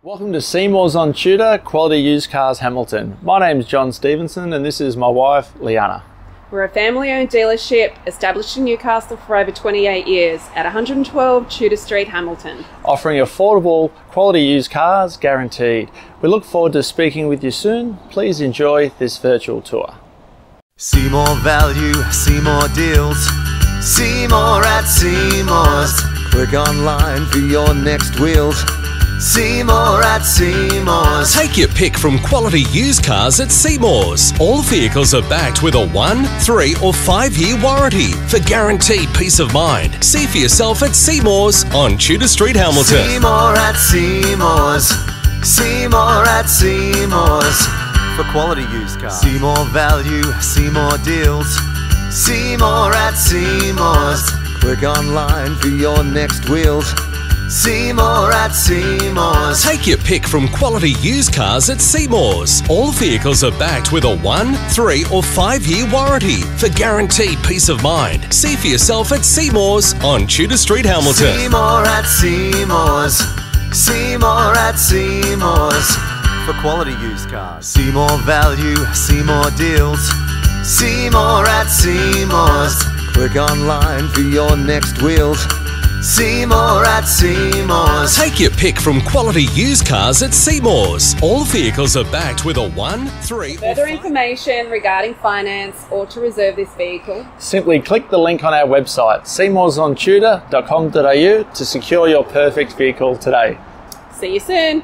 Welcome to Seymour's on T.U.D.O.R, Quality Used Cars Hamilton. My name's John Stevenson and this is my wife, Liana. We're a family-owned dealership established in Newcastle for over 28 years at 112 Tudor Street, Hamilton. Offering affordable, quality used cars guaranteed. We look forward to speaking with you soon. Please enjoy this virtual tour. See more value, see more deals. See more at Seymour's. Click online for your next wheels. See more at Seymour's. Take your pick from quality used cars at Seymour's. All vehicles are backed with a 1, 3 or 5-year warranty for guaranteed peace of mind. See for yourself at Seymour's on Tudor Street, Hamilton. See more at Seymour's. See more at Seymour's. For quality used cars. See more value, see more deals. See more at Seymour's. Click online for your next wheels. See more at Seymour's. Take your pick from quality used cars at Seymour's. All vehicles are backed with a 1, 3 or 5-year warranty for guaranteed peace of mind. See for yourself at Seymour's on Tudor Street, Hamilton. See more at Seymour's. See more at Seymour's. For quality used cars. See more value, see more deals. See more at Seymour's. Click online for your next wheels. See more at Seymour's. Take your pick from quality used cars at Seymour's. All vehicles are backed with a 1, 3 or Further information regarding finance or to reserve this vehicle, Simply click the link on our website, seymoursontudor.com.au, to secure your perfect vehicle today. see you soon.